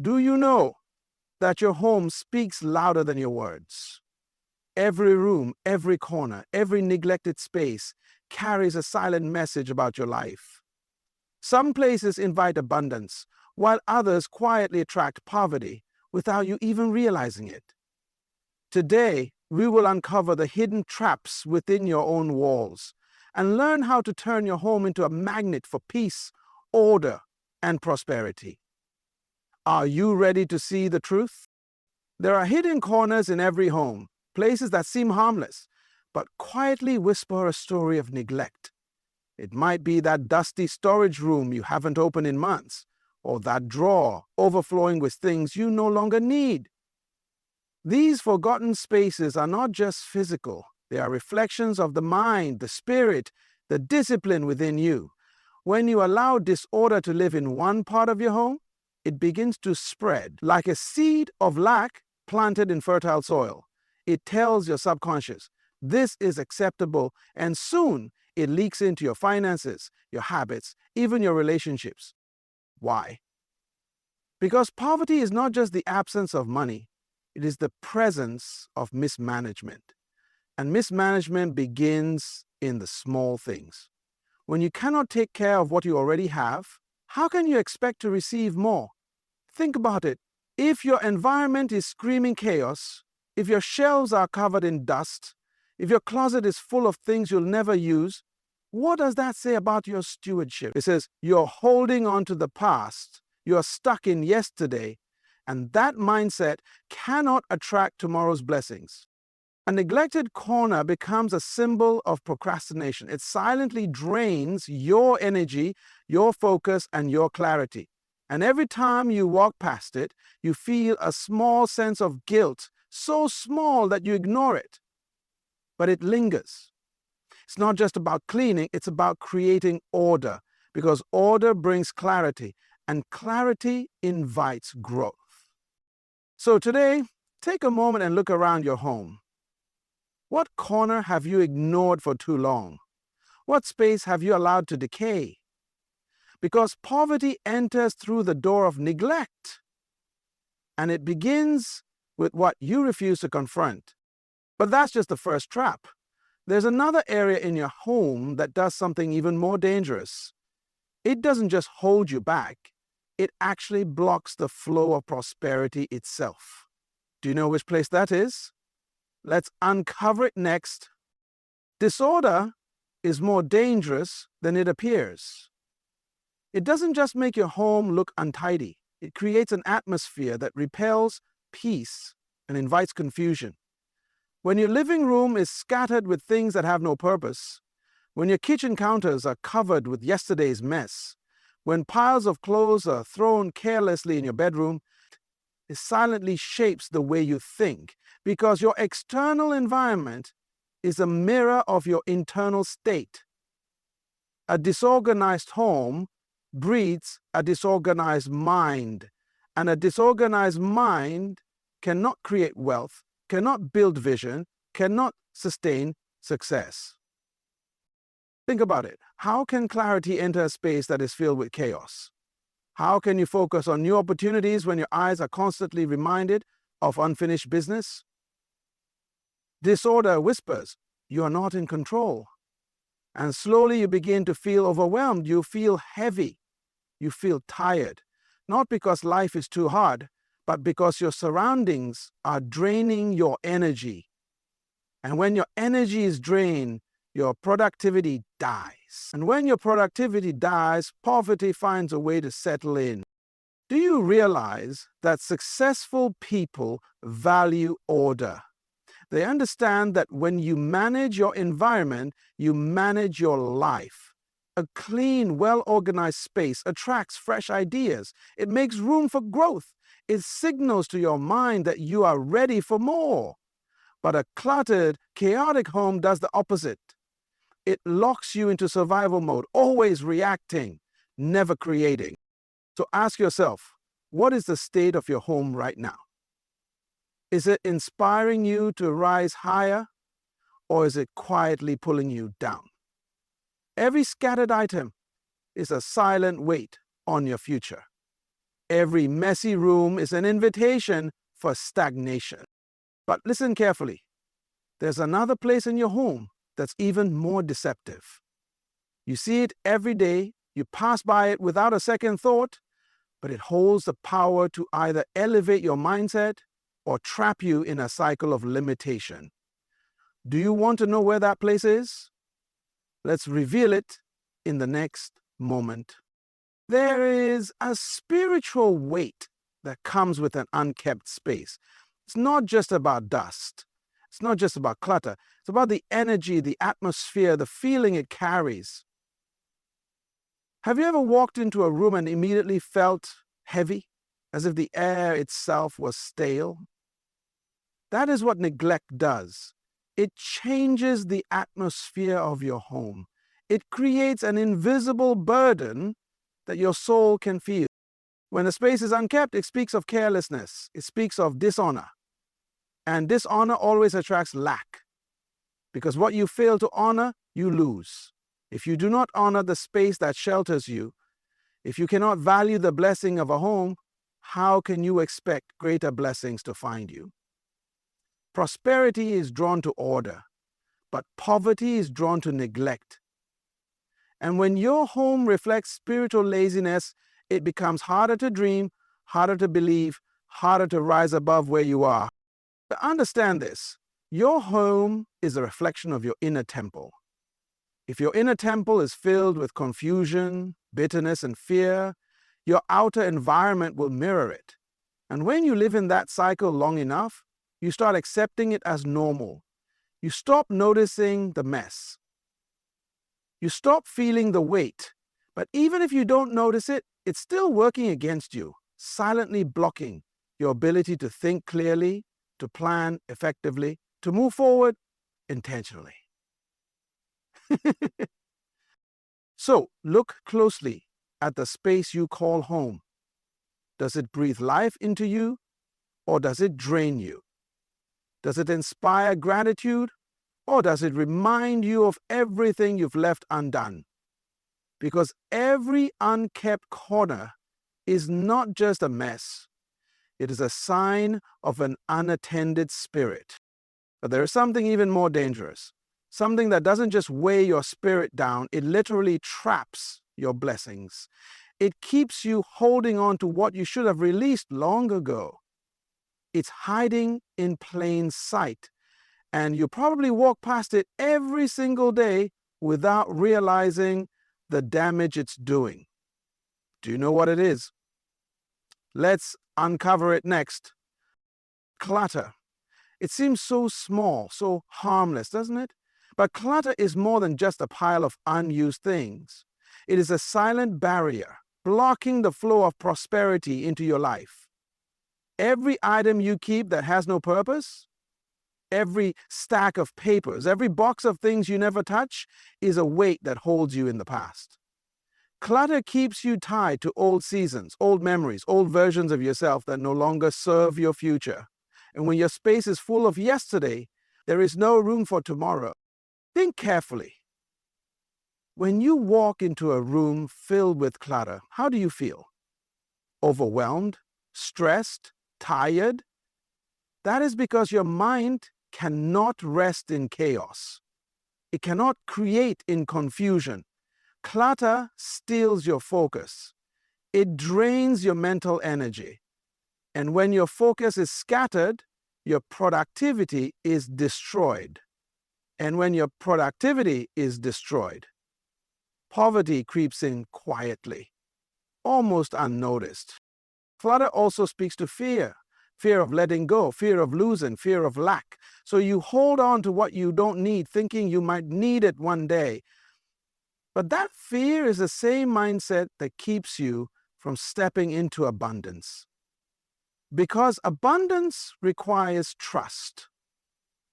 Do you know that your home speaks louder than your words? Every room, every corner, every neglected space carries a silent message about your life. Some places invite abundance, while others quietly attract poverty without you even realizing it. Today, we will uncover the hidden traps within your own walls and learn how to turn your home into a magnet for peace, order, and prosperity. Are you ready to see the truth? There are hidden corners in every home, places that seem harmless, but quietly whisper a story of neglect. It might be that dusty storage room you haven't opened in months, or that drawer overflowing with things you no longer need. These forgotten spaces are not just physical, they are reflections of the mind, the spirit, the discipline within you. When you allow disorder to live in one part of your home, it begins to spread like a seed of lack planted in fertile soil. It tells your subconscious, this is acceptable, and soon it leaks into your finances, your habits, even your relationships. Why? Because poverty is not just the absence of money, it is the presence of mismanagement. And mismanagement begins in the small things. When you cannot take care of what you already have, how can you expect to receive more? Think about it. If your environment is screaming chaos, if your shelves are covered in dust, if your closet is full of things you'll never use, what does that say about your stewardship? It says you're holding on to the past, you're stuck in yesterday, and that mindset cannot attract tomorrow's blessings. A neglected corner becomes a symbol of procrastination. It silently drains your energy, your focus, and your clarity. And every time you walk past it, you feel a small sense of guilt, so small that you ignore it. But it lingers. It's not just about cleaning, it's about creating order, because order brings clarity, and clarity invites growth. So today, take a moment and look around your home. What corner have you ignored for too long? What space have you allowed to decay? Because poverty enters through the door of neglect, and it begins with what you refuse to confront. But that's just the first trap. There's another area in your home that does something even more dangerous. It doesn't just hold you back, it actually blocks the flow of prosperity itself. Do you know which place that is? Let's uncover it next. Disorder is more dangerous than it appears. It doesn't just make your home look untidy. It creates an atmosphere that repels peace and invites confusion. When your living room is scattered with things that have no purpose, when your kitchen counters are covered with yesterday's mess, when piles of clothes are thrown carelessly in your bedroom, it silently shapes the way you think, because your external environment is a mirror of your internal state. A disorganized home breeds a disorganized mind, and a disorganized mind cannot create wealth, cannot build vision, cannot sustain success. Think about it. How can clarity enter a space that is filled with chaos? How can you focus on new opportunities when your eyes are constantly reminded of unfinished business? Disorder whispers, you are not in control. And slowly you begin to feel overwhelmed. You feel heavy. You feel tired. Not because life is too hard, but because your surroundings are draining your energy. And when your energy is drained, your productivity dies. And when your productivity dies, poverty finds a way to settle in. Do you realize that successful people value order? They understand that when you manage your environment, you manage your life. A clean, well-organized space attracts fresh ideas. It makes room for growth. It signals to your mind that you are ready for more. But a cluttered, chaotic home does the opposite. It locks you into survival mode, always reacting, never creating. So ask yourself, what is the state of your home right now? Is it inspiring you to rise higher, or is it quietly pulling you down? Every scattered item is a silent weight on your future. Every messy room is an invitation for stagnation. But listen carefully. There's another place in your home that's even more deceptive. You see it every day, you pass by it without a second thought, but it holds the power to either elevate your mindset or trap you in a cycle of limitation. Do you want to know where that place is? Let's reveal it in the next moment. There is a spiritual weight that comes with an unkept space. It's not just about dust. It's not just about clutter. It's about the energy, the atmosphere, the feeling it carries. Have you ever walked into a room and immediately felt heavy, as if the air itself was stale? That is what neglect does. It changes the atmosphere of your home. It creates an invisible burden that your soul can feel. When a space is unkept, it speaks of carelessness. It speaks of dishonor. And dishonor always attracts lack. Because what you fail to honor, you lose. If you do not honor the space that shelters you, if you cannot value the blessing of a home, how can you expect greater blessings to find you? Prosperity is drawn to order, but poverty is drawn to neglect. And when your home reflects spiritual laziness, it becomes harder to dream, harder to believe, harder to rise above where you are. But understand this, your home is a reflection of your inner temple. If your inner temple is filled with confusion, bitterness, and fear, your outer environment will mirror it. And when you live in that cycle long enough, you start accepting it as normal. You stop noticing the mess. You stop feeling the weight. But even if you don't notice it, it's still working against you, silently blocking your ability to think clearly, to plan effectively, to move forward intentionally. So, look closely at the space you call home. Does it breathe life into you, or does it drain you? Does it inspire gratitude, or does it remind you of everything you've left undone? Because every unkept corner is not just a mess. It is a sign of an unattended spirit. But there is something even more dangerous. Something that doesn't just weigh your spirit down, it literally traps your blessings. It keeps you holding on to what you should have released long ago. It's hiding in plain sight, and you probably walk past it every single day without realizing the damage it's doing. Do you know what it is? Let's uncover it next. Clutter. It seems so small, so harmless, doesn't it? But clutter is more than just a pile of unused things. It is a silent barrier, blocking the flow of prosperity into your life. Every item you keep that has no purpose, every stack of papers, every box of things you never touch is a weight that holds you in the past. Clutter keeps you tied to old seasons, old memories, old versions of yourself that no longer serve your future. And when your space is full of yesterday, there is no room for tomorrow. Think carefully. When you walk into a room filled with clutter, how do you feel? Overwhelmed? Stressed? Tired? That is because your mind cannot rest in chaos. It cannot create in confusion. Clutter steals your focus. It drains your mental energy. And when your focus is scattered, your productivity is destroyed. And when your productivity is destroyed, poverty creeps in quietly, almost unnoticed. Clutter also speaks to fear. Fear of letting go, fear of losing, fear of lack. So you hold on to what you don't need, thinking you might need it one day. But that fear is the same mindset that keeps you from stepping into abundance. Because abundance requires trust.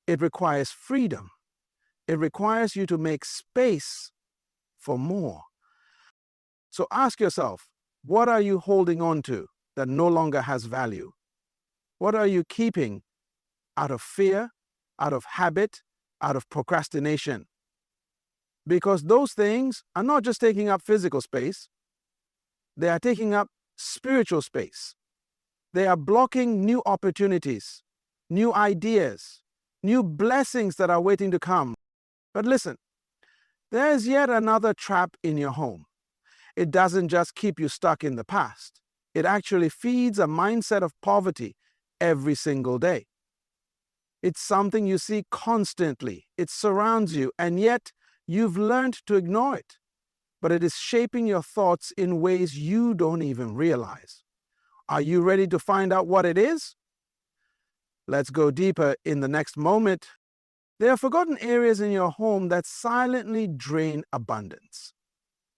It requires freedom. It requires you to make space for more. So ask yourself, what are you holding on to that no longer has value? What are you keeping out of fear, out of habit, out of procrastination? Because those things are not just taking up physical space, they are taking up spiritual space. They are blocking new opportunities, new ideas, new blessings that are waiting to come. But listen, there's yet another trap in your home. It doesn't just keep you stuck in the past. It actually feeds a mindset of poverty every single day. It's something you see constantly. It surrounds you, and yet you've learned to ignore it. But it is shaping your thoughts in ways you don't even realize. Are you ready to find out what it is? Let's go deeper in the next moment. There are forgotten areas in your home that silently drain abundance.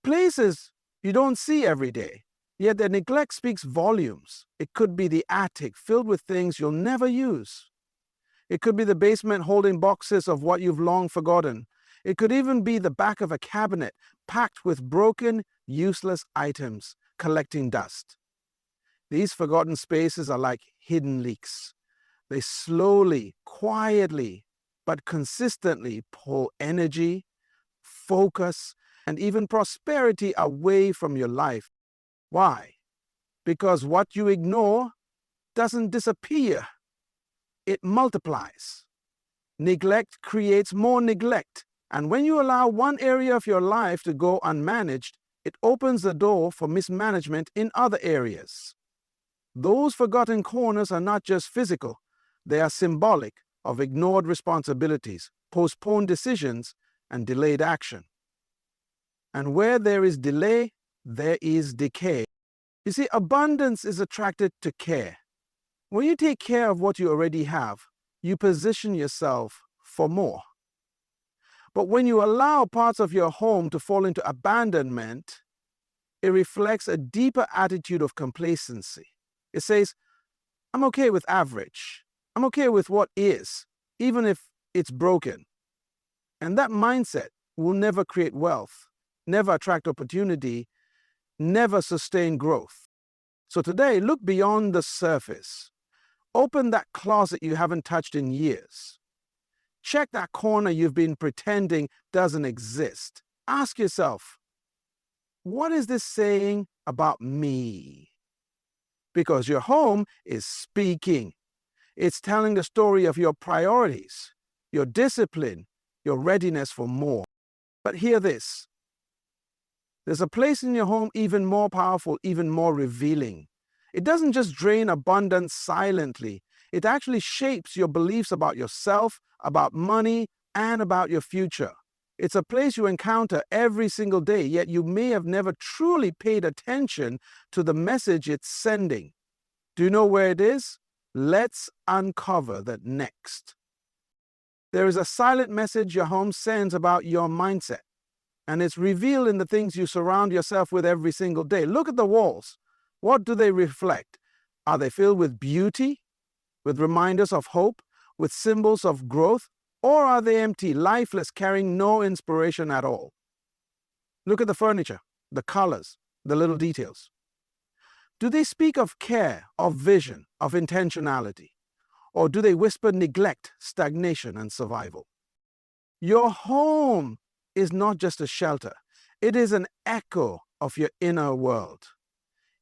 Places you don't see every day, yet their neglect speaks volumes. It could be the attic filled with things you'll never use. It could be the basement holding boxes of what you've long forgotten. It could even be the back of a cabinet packed with broken, useless items collecting dust. These forgotten spaces are like hidden leaks. They slowly, quietly, but consistently pull energy, focus, and even prosperity away from your life. Why? Because what you ignore doesn't disappear. It multiplies. Neglect creates more neglect. And when you allow one area of your life to go unmanaged, it opens the door for mismanagement in other areas. Those forgotten corners are not just physical, they are symbolic of ignored responsibilities, postponed decisions, and delayed action. And where there is delay, there is decay. You see, abundance is attracted to care. When you take care of what you already have, you position yourself for more. But when you allow parts of your home to fall into abandonment, it reflects a deeper attitude of complacency. It says, I'm okay with average. I'm okay with what is, even if it's broken. And that mindset will never create wealth, never attract opportunity, never sustain growth. So today, look beyond the surface. Open that closet you haven't touched in years. Check that corner you've been pretending doesn't exist. Ask yourself, what is this saying about me? Because your home is speaking. It's telling the story of your priorities, your discipline, your readiness for more. But hear this. There's a place in your home even more powerful, even more revealing. It doesn't just drain abundance silently. It actually shapes your beliefs about yourself, about money, and about your future. It's a place you encounter every single day, yet you may have never truly paid attention to the message it's sending. Do you know where it is? Let's uncover that next. There is a silent message your home sends about your mindset, and it's revealed in the things you surround yourself with every single day. Look at the walls. What do they reflect? Are they filled with beauty, with reminders of hope, with symbols of growth, or are they empty, lifeless, carrying no inspiration at all? Look at the furniture, the colors, the little details. Do they speak of care, of vision, of intentionality? Or do they whisper neglect, stagnation, and survival? Your home is not just a shelter. It is an echo of your inner world.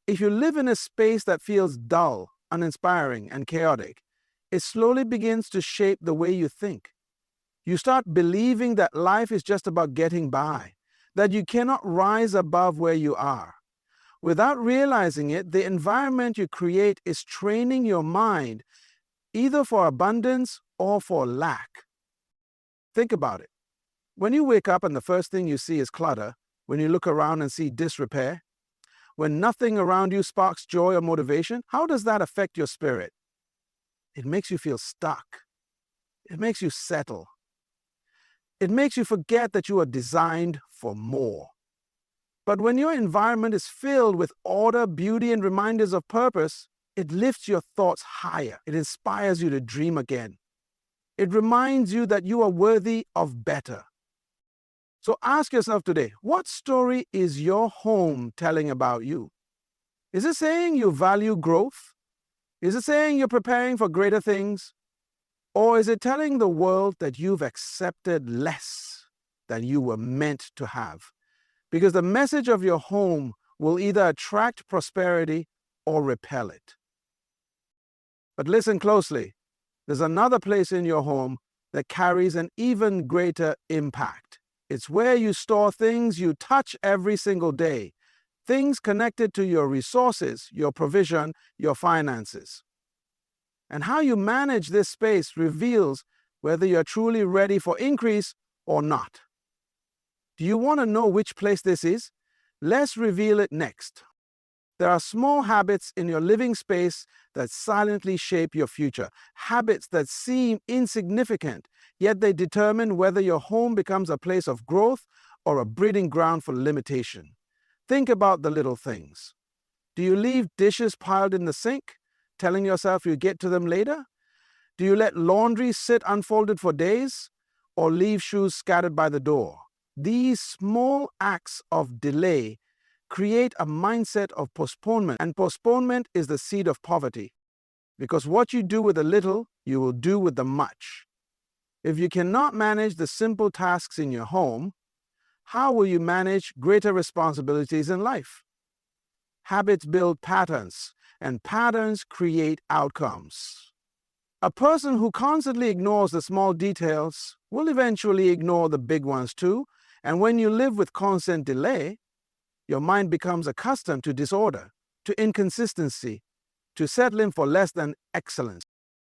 If you live in a space that feels dull, uninspiring, and chaotic, it slowly begins to shape the way you think. You start believing that life is just about getting by, that you cannot rise above where you are. Without realizing it, the environment you create is training your mind either for abundance or for lack. Think about it. When you wake up and the first thing you see is clutter, when you look around and see disrepair, when nothing around you sparks joy or motivation, how does that affect your spirit? It makes you feel stuck. It makes you settle. It makes you forget that you are designed for more. But when your environment is filled with order, beauty, and reminders of purpose, it lifts your thoughts higher. It inspires you to dream again. It reminds you that you are worthy of better. So ask yourself today, what story is your home telling about you? Is it saying you value growth? Is it saying you're preparing for greater things? Or is it telling the world that you've accepted less than you were meant to have? Because the message of your home will either attract prosperity or repel it. But listen closely. There's another place in your home that carries an even greater impact. It's where you store things you touch every single day, things connected to your resources, your provision, your finances. And how you manage this space reveals whether you're truly ready for increase or not. Do you want to know which place this is? Let's reveal it next. There are small habits in your living space that silently shape your future. Habits that seem insignificant, yet they determine whether your home becomes a place of growth or a breeding ground for limitation. Think about the little things. Do you leave dishes piled in the sink, telling yourself you'll get to them later? Do you let laundry sit unfolded for days, or leave shoes scattered by the door? These small acts of delay create a mindset of postponement, and postponement is the seed of poverty. Because what you do with the little, you will do with the much. If you cannot manage the simple tasks in your home, how will you manage greater responsibilities in life? Habits build patterns, and patterns create outcomes. A person who constantly ignores the small details will eventually ignore the big ones too, and when you live with constant delay, your mind becomes accustomed to disorder, to inconsistency, to settling for less than excellence.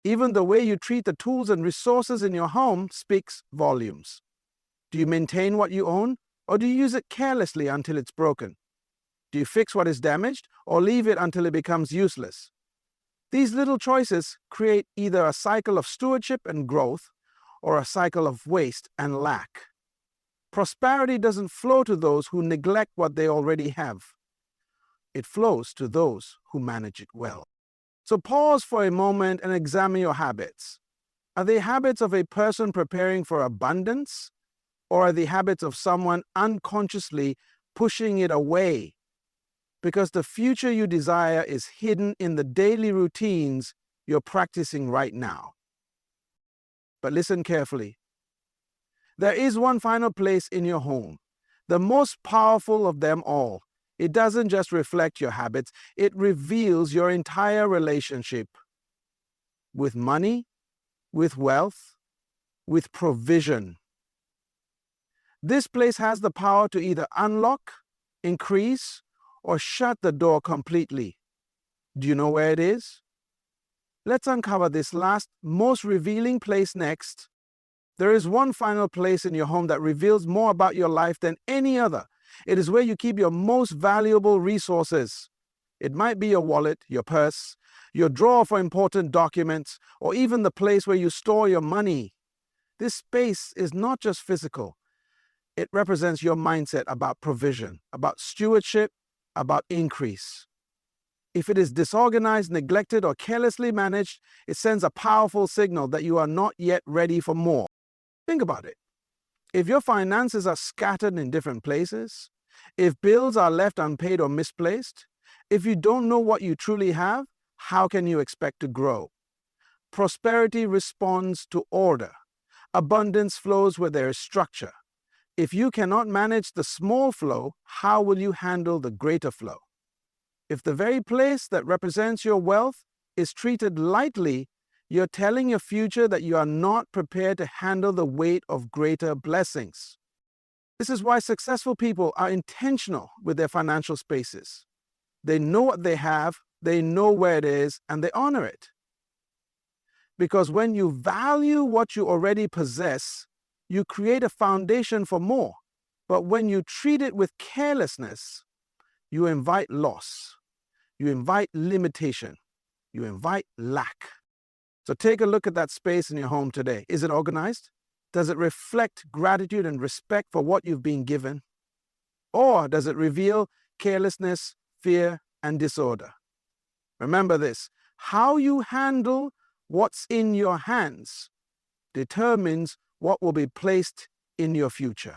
Even the way you treat the tools and resources in your home speaks volumes. Do you maintain what you own, or do you use it carelessly until it's broken? Do you fix what is damaged, or leave it until it becomes useless? These little choices create either a cycle of stewardship and growth, or a cycle of waste and lack. Prosperity doesn't flow to those who neglect what they already have. It flows to those who manage it well. So pause for a moment and examine your habits. Are they habits of a person preparing for abundance, or are they habits of someone unconsciously pushing it away? Because the future you desire is hidden in the daily routines you're practicing right now. But listen carefully. There is one final place in your home, the most powerful of them all. It doesn't just reflect your habits, it reveals your entire relationship with money, with wealth, with provision. This place has the power to either unlock, increase, or shut the door completely. Do you know where it is? Let's uncover this last, most revealing place next. There is one final place in your home that reveals more about your life than any other. It is where you keep your most valuable resources. It might be your wallet, your purse, your drawer for important documents, or even the place where you store your money. This space is not just physical. It represents your mindset about provision, about stewardship, about increase. If it is disorganized, neglected, or carelessly managed, it sends a powerful signal that you are not yet ready for more. Think about it. If your finances are scattered in different places, if bills are left unpaid or misplaced, if you don't know what you truly have, how can you expect to grow? Prosperity responds to order. Abundance flows where there is structure. If you cannot manage the small flow, how will you handle the greater flow? If the very place that represents your wealth is treated lightly, you're telling your future that you are not prepared to handle the weight of greater blessings. This is why successful people are intentional with their financial spaces. They know what they have, they know where it is, and they honor it. Because when you value what you already possess, you create a foundation for more. But when you treat it with carelessness, you invite loss, you invite limitation, you invite lack. So take a look at that space in your home today. Is it organized? Does it reflect gratitude and respect for what you've been given? Or does it reveal carelessness, fear, and disorder? Remember this, how you handle what's in your hands determines what will be placed in your future.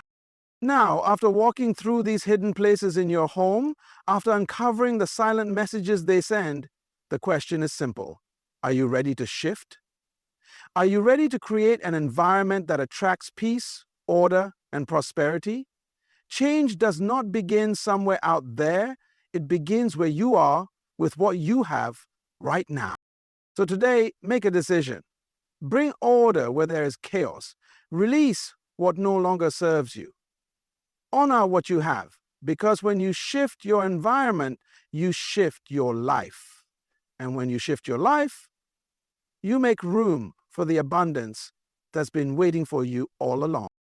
Now, after walking through these hidden places in your home, after uncovering the silent messages they send, the question is simple. Are you ready to shift? Are you ready to create an environment that attracts peace, order, and prosperity? Change does not begin somewhere out there. It begins where you are with what you have right now. So today, make a decision. Bring order where there is chaos. Release what no longer serves you. Honor what you have, because when you shift your environment, you shift your life. And when you shift your life, you make room for the abundance that's been waiting for you all along.